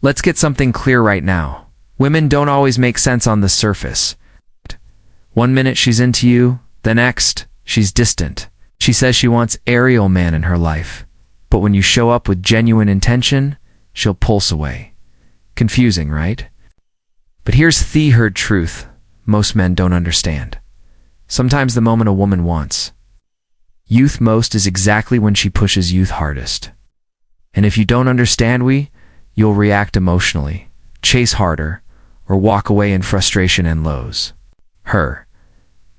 Let's get something clear right now. Women don't always make sense on the surface. One minute she's into you, the next, she's distant. She says she wants aerial man in her life, but when you show up with genuine intention, she'll pulse away. Confusing, right? But here's the hard truth most men don't understand. Sometimes the moment a woman wants youth most is exactly when she pushes youth hardest. And if you don't understand you'll react emotionally, chase harder, or walk away in frustration and lows.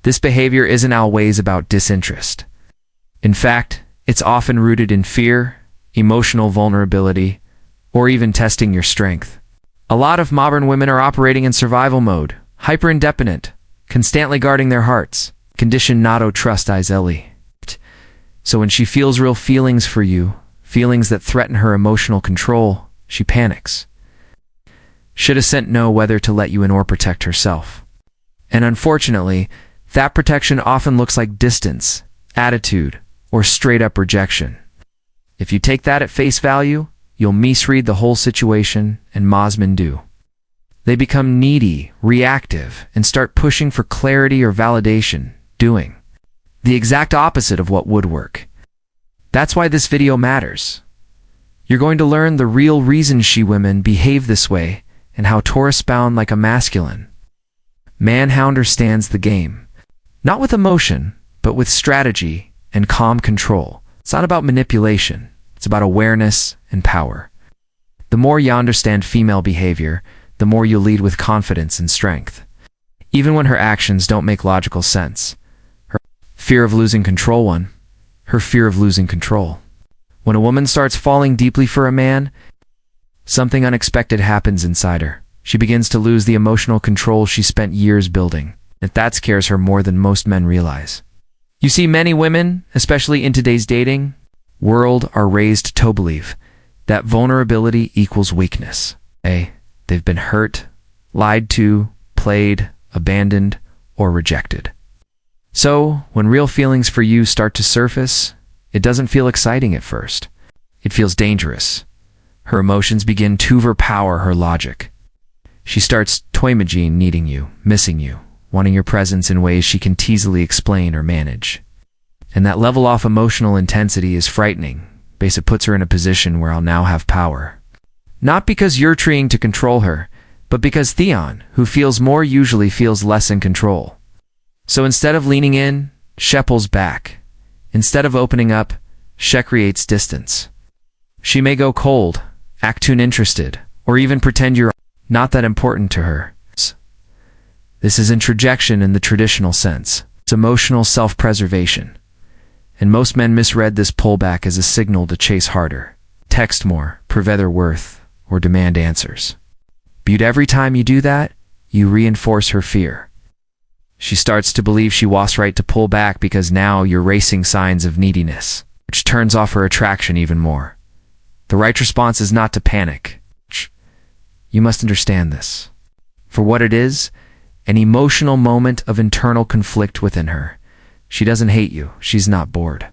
This behavior isn't always about disinterest. In fact, it's often rooted in fear, emotional vulnerability, or even testing your strength. A lot of modern women are operating in survival mode, hyper-independent, constantly guarding their hearts, conditioned not to trust easily. So when she feels real feelings for you, feelings that threaten her emotional control, she panics. Should have sent no whether to let you in or protect herself. And unfortunately, that protection often looks like distance, attitude, or straight-up rejection. If you take that at face value, you'll misread the whole situation, and most men do. They become needy, reactive, and start pushing for clarity or validation, doing the exact opposite of what would work. That's why this video matters. You're going to learn the real reason women behave this way and how Taurus bound like a masculine man understands the game. Not with emotion, but with strategy and calm control. It's not about manipulation. It's about awareness and power. The more you understand female behavior, the more you lead with confidence and strength. Even when her actions don't make logical sense. Her fear of losing control her fear of losing control. When a woman starts falling deeply for a man, something unexpected happens inside her. She begins to lose the emotional control she spent years building. And that scares her more than most men realize. You see, many women, especially in today's dating world, are raised to believe that vulnerability equals weakness. They've been hurt, lied to, played, abandoned, or rejected. So, when real feelings for you start to surface, it doesn't feel exciting at first. It feels dangerous. Her emotions begin to overpower her logic. She starts toimaging needing you, missing you, wanting your presence in ways she can easily explain or manage. And that level off emotional intensity is frightening, because it puts her in a position where I'll now have power. Not because you're trying to control her, but because Theon, who feels more, usually feels less in control. So instead of leaning in, she pulls back. Instead of opening up, she creates distance. She may go cold, act uninterested, or even pretend you're not that important to her. This isn't rejection in the traditional sense. It's emotional self-preservation. And most men misread this pullback as a signal to chase harder, text more, prove their worth, or demand answers. But every time you do that, you reinforce her fear. She starts to believe she was right to pull back because now you're raising signs of neediness, which turns off her attraction even more. The right response is not to panic. You must understand this. For what it is, an emotional moment of internal conflict within her. She doesn't hate you. She's not bored.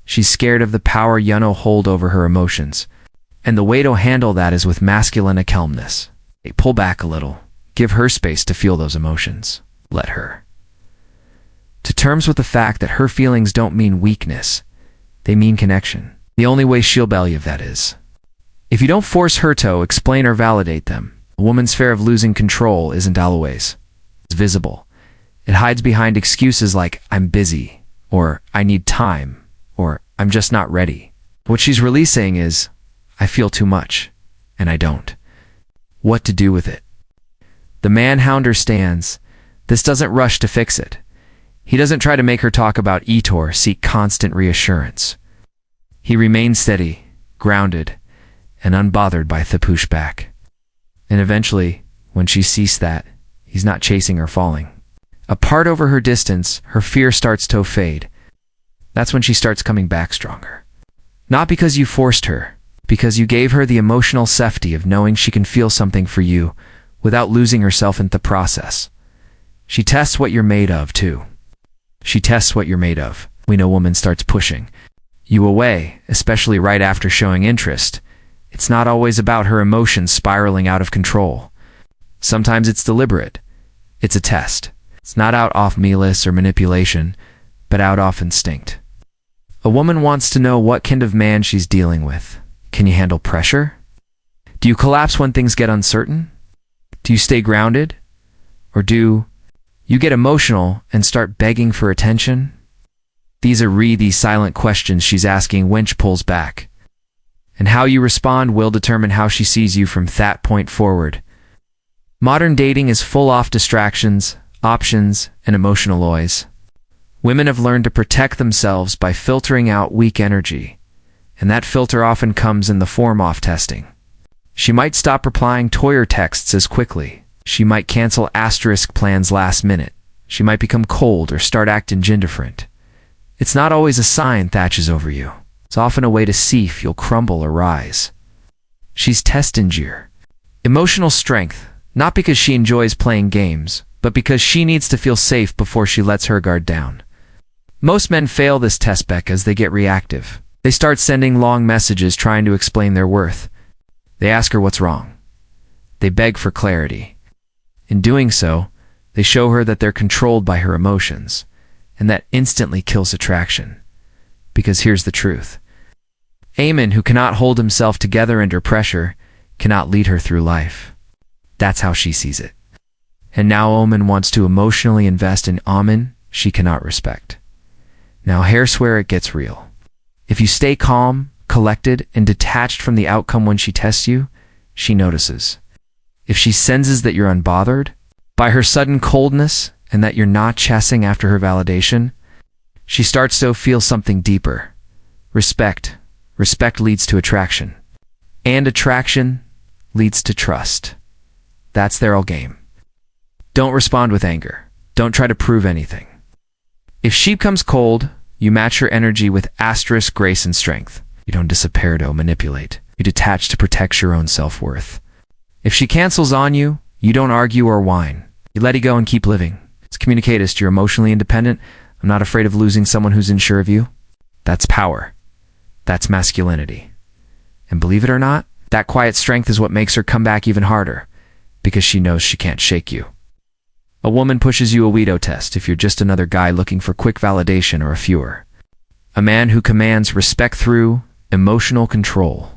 She's scared of the power you hold over her emotions. And the way to handle that is with masculine calmness. Pull back a little. Give her space to feel those emotions. Let her to terms with the fact that her feelings don't mean weakness. They mean connection. The only way she'll believe that is if you don't force her to explain or validate them. A woman's fear of losing control isn't always visible. It hides behind excuses like, I'm busy, or I need time, or I'm just not ready. What she's really saying is, I feel too much, and I don't. What to do with it? The man understands. This doesn't rush to fix it. He doesn't try to make her talk about it or seek constant reassurance. He remains steady, grounded, and unbothered by the pushback. And eventually, when she sees that, he's not chasing or falling. Apart over her distance, her fear starts to fade. That's when she starts coming back stronger. Not because you forced her, because you gave her the emotional safety of knowing she can feel something for you without losing herself in the process. She tests what you're made of, too. She tests what you're made of. When a woman starts pushing you away, especially right after showing interest, It's not always about her emotions spiraling out of control. Sometimes it's deliberate. It's a test. It's not out off malice or manipulation, but out off instinct. A woman wants to know what kind of man she's dealing with. Can you handle pressure? Do you collapse when things get uncertain? Do you stay grounded? Or do you get emotional and start begging for attention? These are the silent questions she's asking when she pulls back. And how you respond will determine how she sees you from that point forward. Modern dating is full of distractions, options, and emotional noise. Women have learned to protect themselves by filtering out weak energy, and that filter often comes in the form of testing. She might stop replying to your texts as quickly. She might cancel asterisk plans last minute. She might become cold or start acting indifferent. It's not always a sign thatches over you. It's often a way to see if you'll crumble or rise. She's testing your emotional strength, not because she enjoys playing games, but because she needs to feel safe before she lets her guard down. Most men fail this test because they get reactive. They start sending long messages trying to explain their worth. They ask her what's wrong. They beg for clarity. In doing so, they show her that they're controlled by her emotions, and that instantly kills attraction. Because here's the truth. A man who cannot hold himself together under pressure cannot lead her through life. That's how she sees it. And now Omen wants to emotionally invest in Amen she cannot respect. Now here's where it gets real. If you stay calm, collected, and detached from the outcome when she tests you, she notices. If she senses that you're unbothered by her sudden coldness and that you're not chasing after her validation, she starts to feel something deeper. Respect. Respect leads to attraction. And attraction leads to trust. That's their all game. Don't respond with anger. Don't try to prove anything. If she becomes cold, you match her energy with asterisk grace and strength. You don't disappear to manipulate. You detach to protect your own self-worth. If she cancels on you, you don't argue or whine. You let it go and keep living. It's communicatist. You're emotionally independent. I'm not afraid of losing someone who's unsure of you. That's power. That's masculinity. And believe it or not, that quiet strength is what makes her come back even harder, because she knows she can't shake you. A woman pushes you a veto test if you're just another guy looking for quick validation or a fewer. A man who commands respect through emotional control.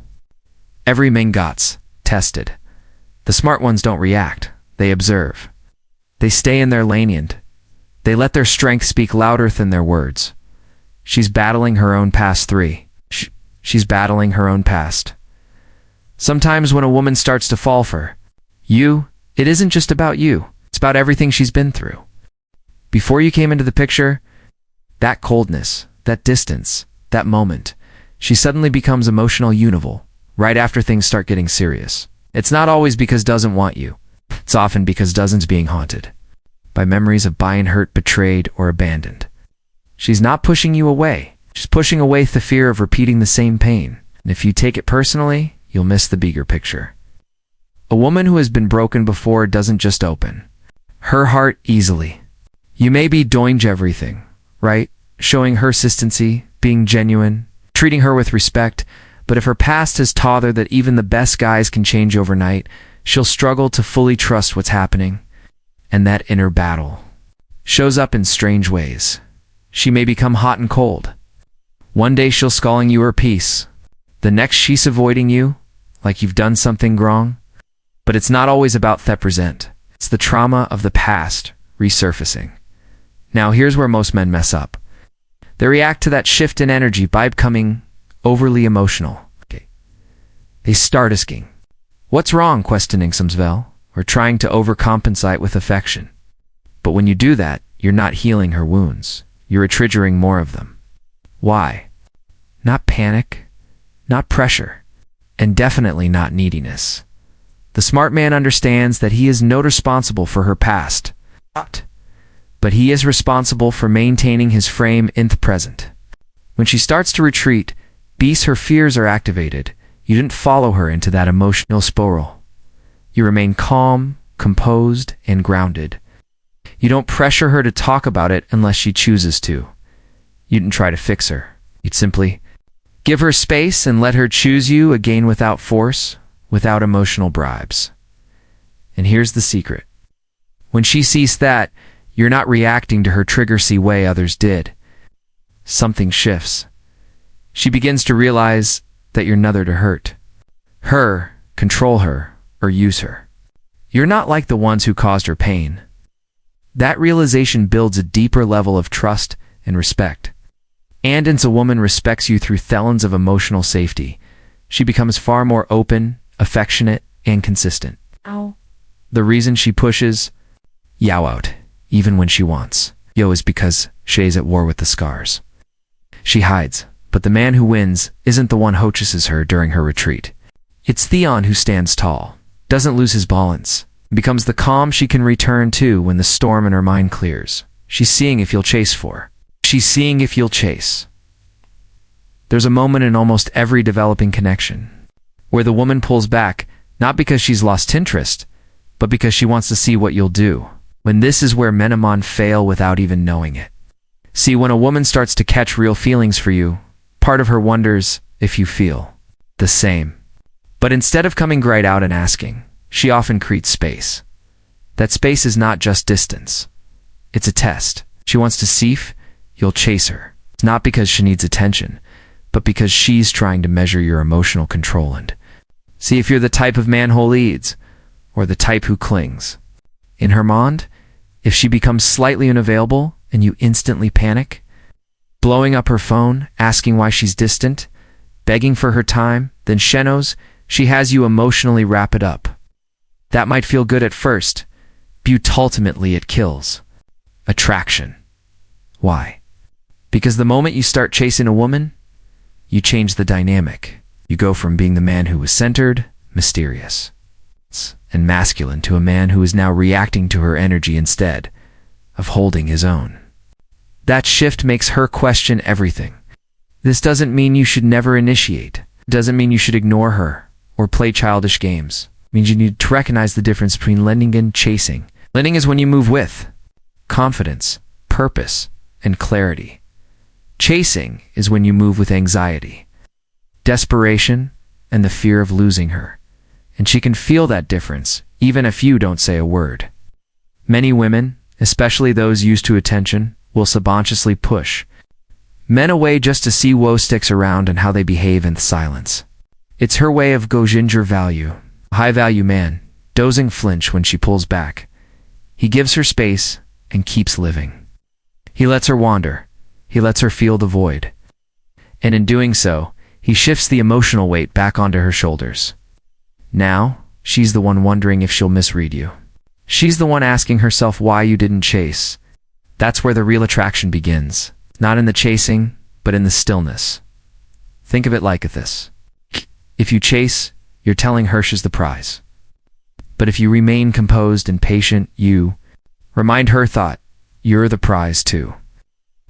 Every man gets tested. The smart ones don't react. They observe. They stay in their lane and they let their strength speak louder than their words. She's battling her own past. She's battling her own past. Sometimes when a woman starts to fall for you, it isn't just about you. It's about everything she's been through. Before you came into the picture, that coldness, that distance, that moment, she suddenly becomes emotional unival right after things start getting serious. It's not always because doesn't want you. It's often because doesn't's being haunted by memories of being hurt, betrayed, or abandoned. She's not pushing you away. She's pushing away the fear of repeating the same pain. And if you take it personally, you'll miss the bigger picture. A woman who has been broken before doesn't just open her heart easily. You may be doing everything, right? Showing her consistency, being genuine, treating her with respect, but if her past has taught her that even the best guys can change overnight, she'll struggle to fully trust what's happening. And that inner battle shows up in strange ways. She may become hot and cold. One day she'll calling you her peace. The next she's avoiding you, like you've done something wrong. But it's not always about that present. It's the trauma of the past resurfacing. Now here's where most men mess up. They react to that shift in energy by becoming overly emotional. They start asking, what's wrong? Questioning themselves, or trying to overcompensate with affection. But when you do that, you're not healing her wounds. You're triggering more of them. Why? Not panic, not pressure, and definitely not neediness. The smart man understands that he is not responsible for her past, but he is responsible for maintaining his frame in the present. When she starts to retreat, her fears are activated. You didn't follow her into that emotional spiral. You remain calm, composed, and grounded. You don't pressure her to talk about it unless she chooses to. You didn't try to fix her. You'd simply Give her space and let her choose you again without force, without emotional bribes. And here's the secret. When she sees that, you're not reacting to her trigger-y way others did. Something shifts. She begins to realize that you're neither to hurt her, control her, or use her. You're not like the ones who caused her pain. That realization builds a deeper level of trust and respect. And as a woman respects you through thousands of emotional safety, she becomes far more open, affectionate, and consistent. Ow. The reason she pushes yow out, even when she wants yo, is because she's at war with the scars. She hides, but the man who wins isn't the one who chases her during her retreat. It's Theon who stands tall, doesn't lose his balance, becomes the calm she can return to when the storm in her mind clears. She's seeing if you'll chase for. She's seeing if you'll chase. There's a moment in almost every developing connection where the woman pulls back, not because she's lost interest, but because she wants to see what you'll do. When this is where men among fail without even knowing it. See, when a woman starts to catch real feelings for you, part of her wonders if you feel the same. But instead of coming right out and asking, she often creates space. That space is not just distance. It's a test. She wants to see if you'll chase her. It's not because she needs attention, but because she's trying to measure your emotional control and see if you're the type of man who leads or the type who clings. In her mind, if she becomes slightly unavailable and you instantly panic, blowing up her phone, asking why she's distant, begging for her time, then she knows she has you emotionally wrap it up. That might feel good at first, but ultimately it kills. Attraction. Why? Because the moment you start chasing a woman, you change the dynamic. You go from being the man who was centered, mysterious, and masculine to a man who is now reacting to her energy instead of holding his own. That shift makes her question everything. This doesn't mean you should never initiate. It doesn't mean you should ignore her or play childish games. It means you need to recognize the difference between lending and chasing. Lending is when you move with confidence, purpose, and clarity. Chasing is when you move with anxiety, desperation, and the fear of losing her. And she can feel that difference, even if you don't say a word. Many women, especially those used to attention, will subconsciously push men away just to see who sticks around and how they behave in silence. It's her way of go ginger value. A high-value man, dozing flinch when she pulls back. He gives her space and keeps living. He lets her wander. He lets her feel the void. And in doing so, he shifts the emotional weight back onto her shoulders. Now, she's the one wondering if she'll misread you. She's the one asking herself why you didn't chase. That's where the real attraction begins. Not in the chasing, but in the stillness. Think of it like this. If you chase, you're telling Hirsch the prize. But if you remain composed and patient, you remind her thought, you're the prize too.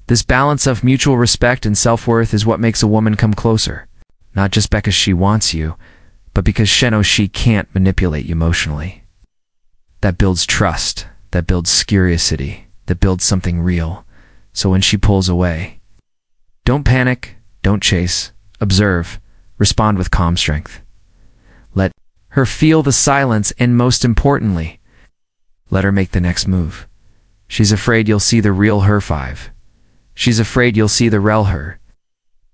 This balance of mutual respect and self-worth is what makes a woman come closer. Not just because she wants you, but because she knows she can't manipulate you emotionally. That builds trust, that builds curiosity, that builds something real. So when she pulls away, don't panic, don't chase, observe, respond with calm strength. Let her feel the silence and, most importantly, let her make the next move. She's afraid you'll see the real her 5. She's afraid you'll see the real her.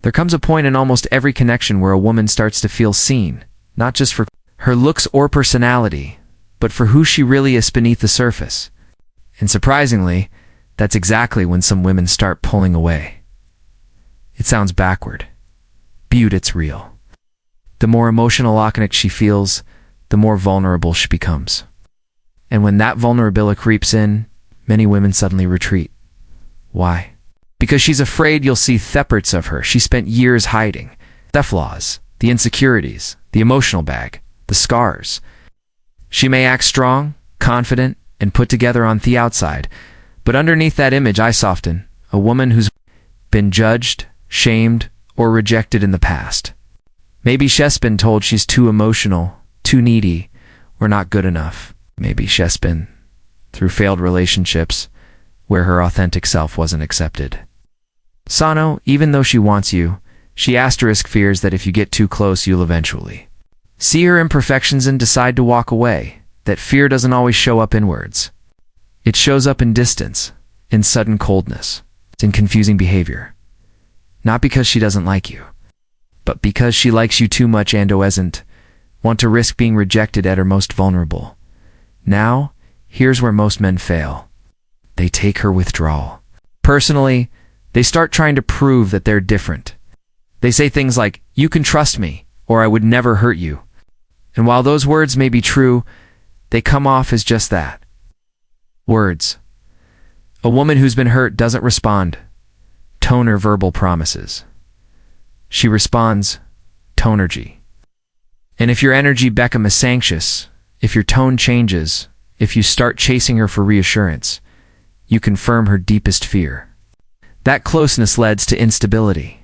There comes a point in almost every connection where a woman starts to feel seen, not just for her looks or personality, but for who she really is beneath the surface. And surprisingly, that's exactly when some women start pulling away. It sounds backward. But it's real. The more emotional lockness she feels, the more vulnerable she becomes. And when that vulnerability creeps in, many women suddenly retreat. Why? Because she's afraid you'll see thepperts of her she spent years hiding. The flaws, the insecurities, the emotional bag, the scars. She may act strong, confident, and put together on the outside, but underneath that image I soften, a woman who's been judged, shamed, or rejected in the past. Maybe she's been told she's too emotional, too needy, or not good enough. Maybe she's been through failed relationships where her authentic self wasn't accepted. Sano, even though she wants you, She asterisk fears that if you get too close, you'll eventually see her imperfections and decide to walk away. That fear doesn't always show up inwards. It shows up in distance, in sudden coldness, in confusing behavior. Not because she doesn't like you, but because she likes you too much and doesn't want to risk being rejected at her most vulnerable. Now, here's where most men fail. They take her withdrawal personally. They start trying to prove that they're different. They say things like, "You can trust me," or "I would never hurt you." And while those words may be true, they come off as just that. Words. A woman who's been hurt doesn't respond tone or verbal promises. She responds tonergy. And if your energy becomes anxious, if your tone changes, if you start chasing her for reassurance, you confirm her deepest fear. That closeness leads to instability.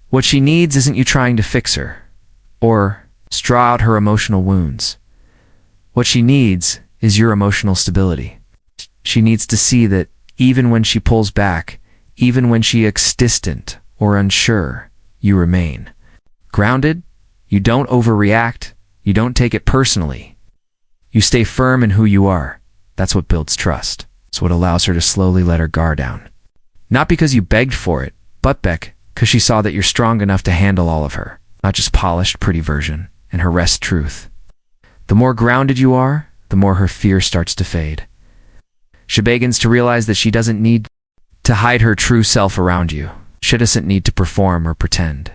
What she needs isn't you trying to fix her or straw out her emotional wounds. What she needs is your emotional stability. She needs to see that even when she pulls back, even when she acts distant or unsure, you remain grounded. You don't overreact. You don't take it personally. You stay firm in who you are. That's what builds trust. It's what allows her to slowly let her guard down. Not because you begged for it, but because she saw that you're strong enough to handle all of her, not just polished, pretty version, and her rest truth. The more grounded you are, the more her fear starts to fade. She begins to realize that she doesn't need to hide her true self around you. She doesn't need to perform or pretend.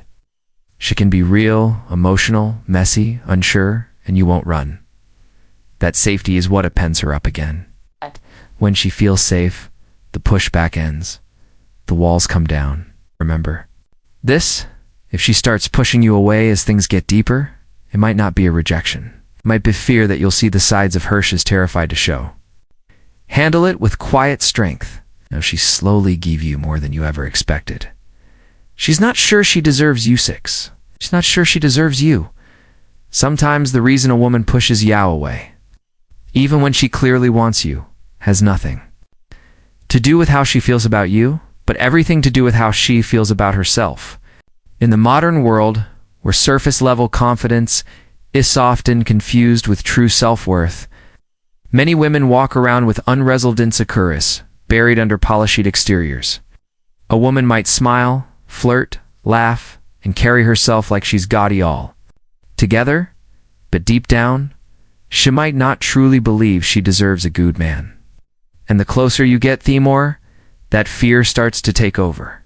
She can be real, emotional, messy, unsure, and you won't run. That safety is what pens her up again. When she feels safe, the pushback ends. The walls come down. Remember this? If she starts pushing you away as things get deeper, it might not be a rejection. It might be fear that you'll see the sides of her she's terrified to show. Handle it with quiet strength. Now she slowly give you more than you ever expected. She's not sure she deserves you 6. She's not sure she deserves you. Sometimes the reason a woman pushes you away, even when she clearly wants you, has nothing to do with how she feels about you, but everything to do with how she feels about herself. In the modern world, where surface-level confidence is often confused with true self-worth, many women walk around with unresolved insecurities buried under polished exteriors. A woman might smile, flirt, laugh, and carry herself like she's got it all together, but deep down, she might not truly believe she deserves a good man. And the closer you get, the more that fear starts to take over.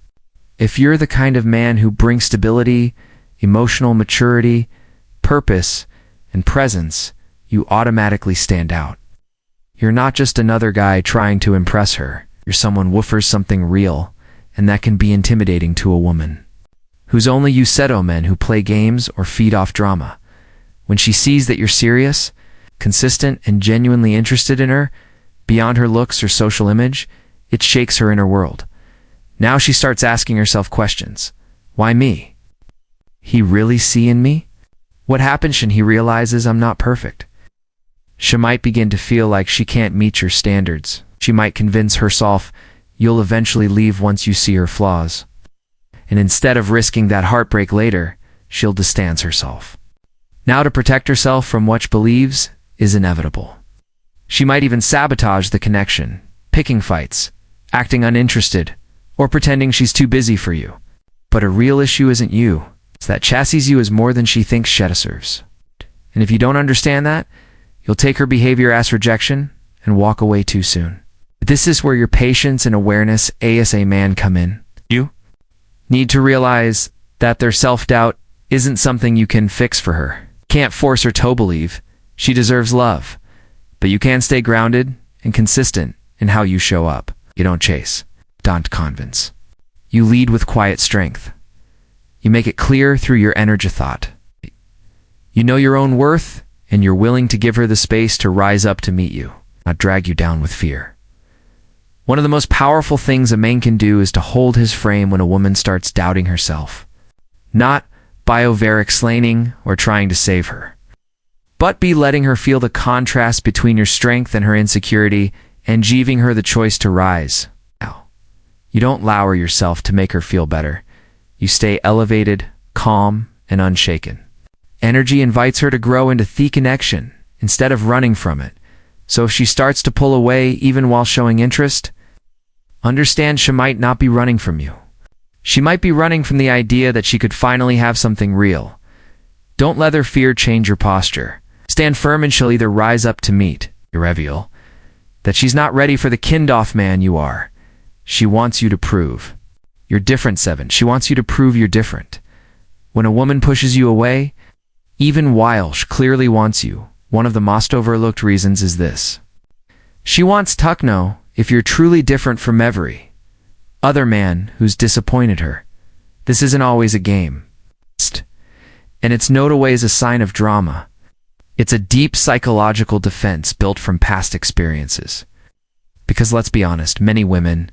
If you're the kind of man who brings stability, emotional maturity, purpose, and presence, you automatically stand out. You're not just another guy trying to impress her. You're someone who offers something real, and that can be intimidating to a woman who's only used to men who play games or feed off drama. When she sees that you're serious, consistent, and genuinely interested in her, beyond her looks or social image, it shakes her inner world. Now she starts asking herself questions. Why me? He really see in me? What happens when he realizes I'm not perfect? She might begin to feel like she can't meet your standards. She might convince herself you'll eventually leave once you see her flaws. And instead of risking that heartbreak later, she'll distance herself. Now to protect herself from what she believes is inevitable. She might even sabotage the connection, picking fights, acting uninterested, or pretending she's too busy for you. But a real issue isn't you. It's that she sees you as more than she thinks she deserves. And if you don't understand that, you'll take her behavior as rejection and walk away too soon. This is where your patience and awareness as a man come in. You need to realize that their self-doubt isn't something you can fix for her. Can't force her to believe she deserves love, but you can stay grounded and consistent in how you show up. You don't chase, don't convince. You lead with quiet strength. You make it clear through your energy thought. You know your own worth, and you're willing to give her the space to rise up to meet you, not drag you down with fear. One of the most powerful things a man can do is to hold his frame when a woman starts doubting herself. Not by over-explaining or trying to save her, but be letting her feel the contrast between your strength and her insecurity and giving her the choice to rise. Now, you don't lower yourself to make her feel better. You stay elevated, calm, and unshaken. Energy invites her to grow into the connection instead of running from it. So if she starts to pull away even while showing interest, understand she might not be running from you. She might be running from the idea that she could finally have something real. Don't let her fear change your posture. Stand firm and she'll either rise up to meet, you reveal, that she's not ready for the kind-off man you are. She wants you to prove. You're different, 7. She wants you to prove you're different. When a woman pushes you away, even while she clearly wants you, one of the most overlooked reasons is this. She wants to know if you're truly different from every other man who's disappointed her. This isn't always a game. And it's not always a sign of drama. It's a deep psychological defense built from past experiences. Because let's be honest, many women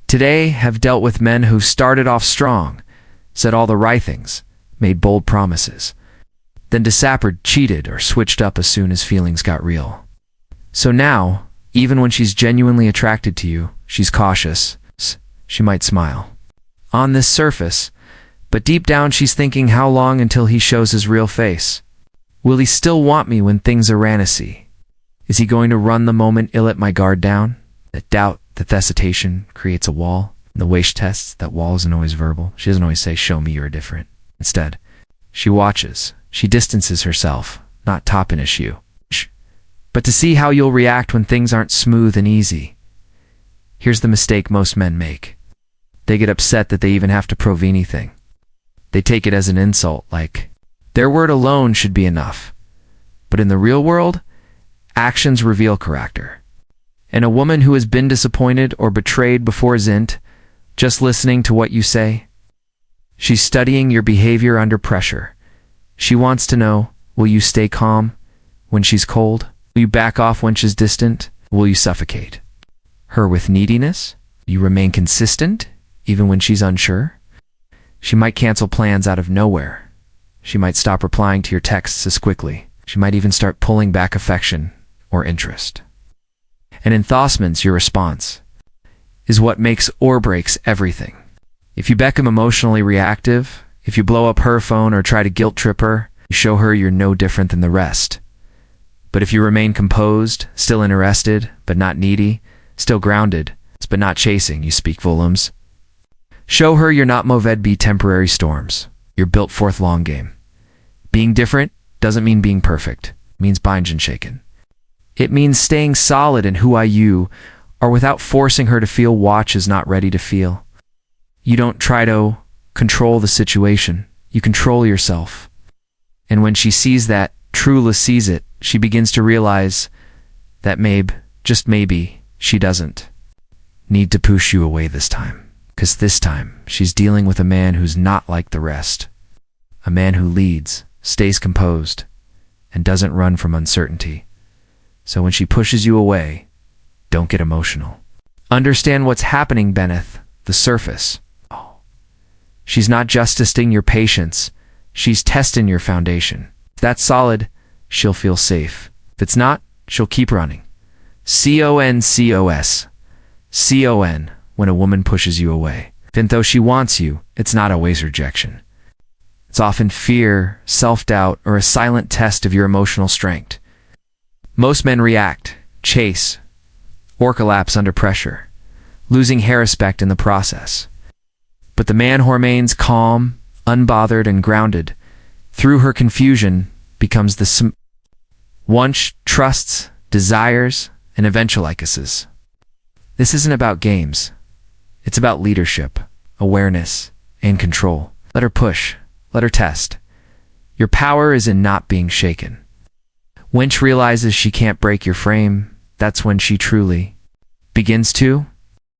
today have dealt with men who started off strong, said all the right things, made bold promises, then disappeared, cheated, or switched up as soon as feelings got real. So now, even when she's genuinely attracted to you, she's cautious. She might smile on this surface, but deep down she's thinking, how long until he shows his real face? Will he still want me when things are rancy? Is he going to run the moment I let my guard down? That doubt, that hesitation creates a wall. The way she tests, that wall isn't always verbal. She doesn't always say, show me you're different. Instead, she watches. She distances herself, not to punish you, but to see how you'll react when things aren't smooth and easy. Here's the mistake most men make. They get upset that they even have to prove anything. They take it as an insult, like their word alone should be enough. But in the real world, actions reveal character. And a woman who has been disappointed or betrayed before isn't just listening to what you say. She's studying your behavior under pressure. She wants to know, will you stay calm when she's cold? Will you back off when she's distant? Will you suffocate her with neediness? You remain consistent even when she's unsure? She might cancel plans out of nowhere. She might stop replying to your texts as quickly. She might even start pulling back affection or interest. And in Thothmans, your response is what makes or breaks everything. If you become emotionally reactive, if you blow up her phone or try to guilt trip her, you show her you're no different than the rest. But if you remain composed, still interested, but not needy, still grounded, but not chasing, you speak volumes. Show her you're not moved by temporary storms. You're built for the long game. Being different doesn't mean being perfect. It means being unshaken. It means staying solid in who you are without forcing her to feel what is not ready to feel. You don't try to control the situation. You control yourself. And when she sees that, truly sees it, she begins to realize that maybe, just maybe, she doesn't need to push you away this time. Because this time, she's dealing with a man who's not like the rest. A man who leads, stays composed, and doesn't run from uncertainty. So when she pushes you away, don't get emotional. Understand what's happening beneath the surface. She's not just testing your patience, she's testing your foundation. If that's solid, she'll feel safe. If it's not, she'll keep running. CONCOS. CON, when a woman pushes you away. Even though she wants you, it's not always rejection. It's often fear, self-doubt, or a silent test of your emotional strength. Most men react, chase, or collapse under pressure, losing hair respect in the process. But the man who remains calm, unbothered, and grounded through her confusion becomes the one trusts, desires, and eventualises. This isn't about games. It's about leadership, awareness, and control. Let her push. Let her test. Your power is in not being shaken. When she realizes she can't break your frame, that's when she truly begins to